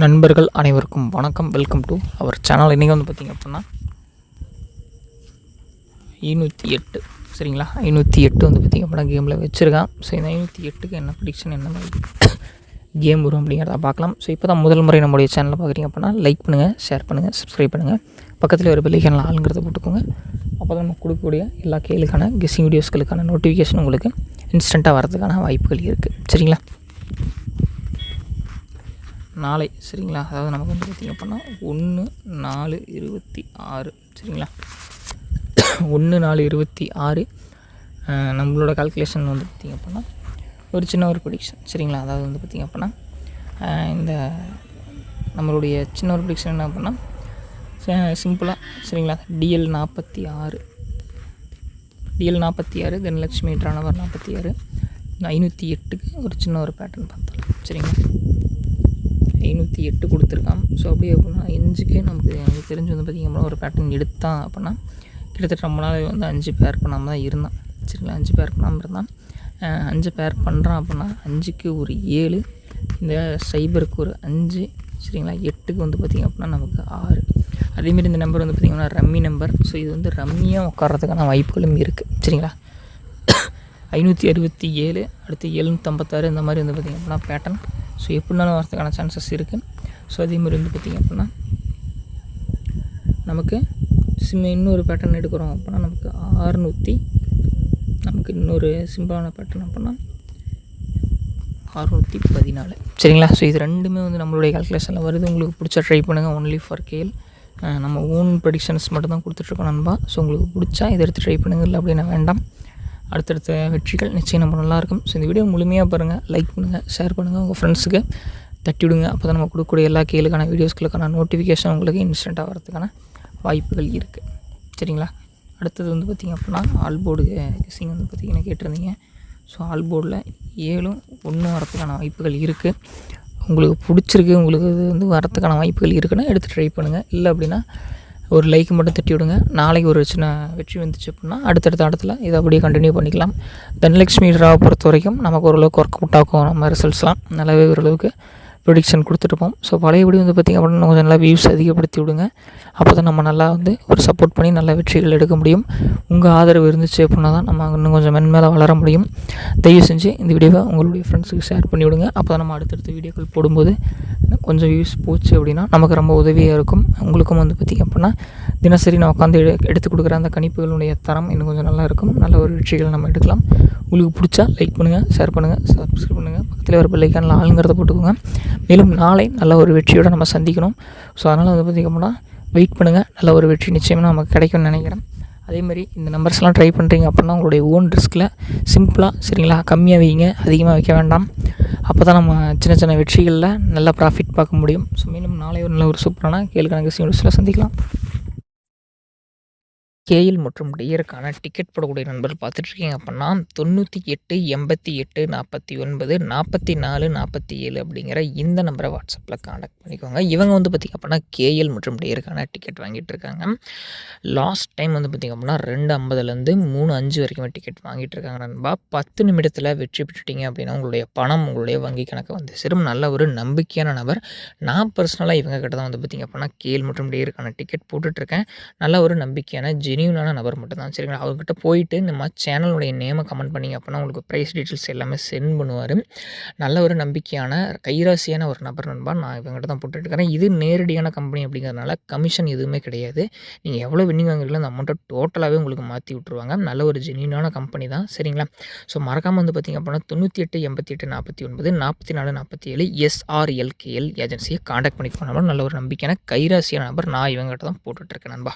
நண்பர்கள் அனைவருக்கும் வணக்கம். Welcome to our channel. இன்றைக்கி வந்து பார்த்திங்க அப்படின்னா 508 சரிங்களா, 508 வந்து பார்த்திங்க அப்படின்னா கேமில் வச்சுருக்கான். ஸோ இந்த 508க்கு என்ன ப்ரிடிக்ஷன், என்ன மாதிரி கேம் வரும் அப்படிங்கிறத பார்க்கலாம். ஸோ இப்போ தான் முதல் முறை நம்முடைய சேனலில் பார்க்குறீங்க அப்படின்னா லைக் பண்ணுங்கள், ஷேர் பண்ணுங்கள், சப்ஸ்கிரைப் பண்ணுங்கள். பக்கத்தில் ஒரு பெல்லைக்கான ஆளுங்கிறத போட்டுக்கோங்க. அப்போ தான் நம்ம கொடுக்கக்கூடிய எல்லா கேளுக்கான கெஸ்ஸிங் வீடியோஸ்களுக்கான நோட்டிஃபிகேஷன் உங்களுக்கு இன்ஸ்டண்ட்டாக வரதுக்கான வாய்ப்புகள் இருக்குது. சரிங்களா, நாளை சரிங்களா, அதாவது நமக்கு வந்து பார்த்திங்க அப்படின்னா 1/4/26 சரிங்களா, 1/4/26 நம்மளோட கால்குலேஷன் வந்து பார்த்திங்க அப்படின்னா ஒரு சின்ன ஒரு ப்ரிடிக்ஷன் சரிங்களா. அதாவது வந்து பார்த்திங்க அப்படின்னா இந்த நம்மளுடைய சின்ன ஒரு ப்ரிடிக்ஷன் என்ன அப்படின்னா சிம்பிளாக சரிங்களா, DL 46 தனலட்சுமி ட்ரானவர் 46 508க்கு ஒரு சின்ன ஒரு பேட்டர்ன் பார்த்தாலும் சரிங்களா. 508 கொடுத்துருக்கான். ஸோ அப்படியே அப்படின்னா 5க்கு நமக்கு தெரிஞ்சு வந்து பார்த்திங்க அப்படின்னா ஒரு பேட்டர்ன் எடுத்தான் அப்படின்னா கிட்டத்தட்ட ரொம்ப நாள் வந்து 5 பேர் பண்ணாமல் தான் இருந்தான் சரிங்களா. 5 பேர் பண்ணாமல் இருந்தான். 5 பேர் பண்ணுறான் அப்படின்னா 5க்கு ஒரு 7, இந்த சைபருக்கு ஒரு 5 சரிங்களா. 8க்கு வந்து பார்த்திங்க அப்படின்னா நமக்கு 6. அதேமாரி இந்த நம்பர் வந்து பார்த்திங்கன்னா ரம்மி நம்பர். ஸோ இது வந்து ரம்மியாக உட்கார்றதுக்கான வாய்ப்புகளும் இருக்குது சரிங்களா. 567 அடுத்து 756 இந்த மாதிரி வந்து பார்த்திங்க அப்படின்னா பேட்டர்ன் ஸோ எப்படினாலும் வரதுக்கான சான்சஸ் இருக்குது. ஸோ அதேமாதிரி வந்து பார்த்திங்க அப்படின்னா நமக்கு இன்னொரு பேட்டர்ன் எடுக்கிறோம் அப்படின்னா நமக்கு 600, நமக்கு இன்னொரு சிம்பிளான பேட்டர்ன் அப்படின்னா 614 சரிங்களா. ஸோ இது ரெண்டுமே வந்து நம்மளுடைய கால்குலேஷனில் வருது. உங்களுக்கு பிடிச்சா ட்ரை பண்ணுங்கள். ஒன்லி ஃபார் கேல் நம்ம ஓன் ப்ரெடிக்ஷன்ஸ் மட்டும் தான் கொடுத்துட்ருக்கோம் நண்பா. ஸோ உங்களுக்கு பிடிச்சா இதை எடுத்து ட்ரை பண்ணுங்கள், இல்லை அப்படின்னா வேண்டாம். அடுத்தடுத்த வெற்றிகள் நிச்சயம் நம்ம நல்லாயிருக்கும். ஸோ இந்த வீடியோ முழுமையாக பாருங்கள், லைக் பண்ணுங்கள், ஷேர் பண்ணுங்கள், உங்கள் ஃப்ரெண்ட்ஸுக்கு தட்டி விடுங்க. அப்போ தான் நம்ம கொடுக்கக்கூடிய எல்லா கேளுக்கான வீடியோஸ்களுக்கான நோட்டிஃபிகேஷன் உங்களுக்கு இன்ஸ்டண்ட்டாக வரதுக்கான வாய்ப்புகள் இருக்குது சரிங்களா. அடுத்தது வந்து பார்த்திங்க அப்படின்னா ஆல்போர்டு கெஸ்ஸிங் வந்து பார்த்திங்கன்னா கேட்டிருந்தீங்க. ஸோ ஆல்போர்டில் 7 1 வரத்துக்கான வாய்ப்புகள் இருக்குது. உங்களுக்கு பிடிச்சிருக்கு, உங்களுக்கு இது வந்து வரத்துக்கான வாய்ப்புகள் இருக்குன்னா எடுத்து ட்ரை பண்ணுங்கள். இல்லை அப்படின்னா ஒரு லைக் மட்டும் தட்டி விடுங்க. நாளைக்கு ஒரு சின்ன வெற்றி வந்துச்சு அப்படின்னா அடுத்தடுத்த இடத்துல இதை அப்படியே கண்டினியூ பண்ணிக்கலாம். தனலட்சுமி ட்ராவை பொறுத்த வரைக்கும் நமக்கு ஓரளவுக்கு ஒர்க் அவுட் ஆகும். நம்ம ரிசல்ட்ஸ்லாம் நல்லாவே ஓரளவுக்கு ப்ரொடிக்ஷன் கொடுத்துட்ருப்போம். ஸோ பழையபடி வந்து பார்த்திங்க அப்படின்னா கொஞ்சம் நல்லா வியூஸ் அதிகப்படுத்தி விடுங்க. அப்போ தான் நம்ம நல்லா வந்து ஒரு சப்போர்ட் பண்ணி நல்ல வெற்றிகள் எடுக்க முடியும். உங்கள் ஆதரவு இருந்துச்சு அப்படின்னா தான் நம்ம இன்னும் கொஞ்சம் மென்மேலே வளர முடியும். தயவு செஞ்சு இந்த வீடியோவை உங்களுடைய ஃப்ரெண்ட்ஸுக்கு ஷேர் பண்ணி விடுங்க. அப்போ தான் நம்ம அடுத்தடுத்த வீடியோக்கள் போடும்போது கொஞ்சம் வியூஸ் போச்சு அப்படின்னா நமக்கு ரொம்ப உதவியாக இருக்கும். உங்களுக்கும் வந்து பார்த்திங்க அப்படின்னா தினசரி நான் உட்காந்து எடுத்து கொடுக்குற அந்த கணிப்புகளுடைய தரம் இன்னும் கொஞ்சம் நல்லா இருக்கும். நல்ல ஒரு வெற்றிகளை நம்ம எடுக்கலாம். உங்களுக்கு பிடிச்சா லைக் பண்ணுங்கள், ஷேர் பண்ணுங்கள், சப்ஸ்கிரைப் பண்ணுங்கள். பக்கத்தில் ஒரு பெல்லைக்கான ஆளுங்கிறத போட்டுக்கோங்க. மேலும் நாளை நல்ல ஒரு வெற்றியோடு நம்ம சந்திக்கணும். ஸோ அதனால் வந்து பார்த்திங்க அப்படின்னா வெயிட் பண்ணுங்கள். நல்ல ஒரு வெற்றி நிச்சயமாக நமக்கு கிடைக்கும்னு நினைக்கிறேன். அதேமாதிரி இந்த நம்பர்ஸ்லாம் ட்ரை பண்ணுறீங்க அப்படின்னா உங்களுடைய ஓன் ரிஸ்கில் சிம்பிளாக சரிங்களா, கம்மியாக வைங்க, அதிகமாக வைக்க வேண்டாம். அப்போ தான் நம்ம சின்ன சின்ன வெற்றிகளில் நல்ல ப்ராஃபிட் பார்க்க முடியும். ஸோ மீண்டும் நாளை ஒரு நல்ல ஒரு சூப்பரான கேளுக்கான கெஸ்ஸிங் சந்திக்கலாம். கேஎல் மற்றும் டியருக்கான டிக்கெட் போடக்கூடிய நண்பர்கள் பார்த்துட்ருக்கீங்க அப்படின்னா 98 88 49 44 47 அப்படிங்கிற இந்த நம்பரை வாட்ஸ்அப்பில் காண்டாக்ட் பண்ணிக்கோங்க. இவங்க வந்து பார்த்திங்க அப்படின்னா கேஎல் மற்றும் டியருக்கான டிக்கெட் வாங்கிட்டு இருக்காங்க. லாஸ்ட் டைம் வந்து பார்த்திங்க அப்படின்னா 250லேருந்து 3:05 வரைக்குமே டிக்கெட் வாங்கிட்டு இருக்காங்க நண்பா. 10 நிமிடத்தில் வெற்றி பெற்றுட்டீங்க அப்படின்னா உங்களுடைய பணம் உங்களுடைய வங்கி கணக்கு வந்து சேரும். நல்ல ஒரு நம்பிக்கையான நபர். நான் பர்சனலாக இவங்க கிட்ட தான் வந்து பார்த்திங்க அப்படின்னா கேஎல் மற்றும் டியருக்கான டிக்கெட் போட்டுட்ருக்கேன். நல்ல ஒரு நம்பிக்கையான ஜெனியூனான நபர் மட்டும் தான் சரிங்களா. அவர்கிட்ட போயிட்டு நம்ம சேனலுடைய நேமை கமெண்ட் பண்ணிங்க அப்படின்னா உங்களுக்கு ப்ரைஸ் டீட்டெயில்ஸ் எல்லாமே சென்ட் பண்ணுவார். நல்ல ஒரு நம்பிக்கையான கைராசியான ஒரு நபர் நண்பா. நான் இவங்ககிட்ட தான் போட்டுருக்கிறேன். இது நேரடியான கம்பெனி அப்படிங்கிறதுனால கமிஷன் எதுவுமே கிடையாது. நீங்கள் எவ்வளோ வின்னிங் வாங்குறீங்களோ அந்த அமௌண்ட்டை டோட்டலாகவே உங்களுக்கு மாற்றி விட்ருவாங்க. நல்ல ஒரு ஜெனியூனான கம்பெனி தான் சரிங்களா. ஸோ மறக்காமல் வந்து பார்த்திங்க அப்படின்னா 98 88 49 44 47 SRLKL ஏஜென்சியை காண்டாக்ட் பண்ணிக்கோங்க. நல்ல ஒரு நம்பிக்கையான கைராசியான நபர். நான் இவங்ககிட்ட தான் போட்டுட்ருக்கேன் நண்பா.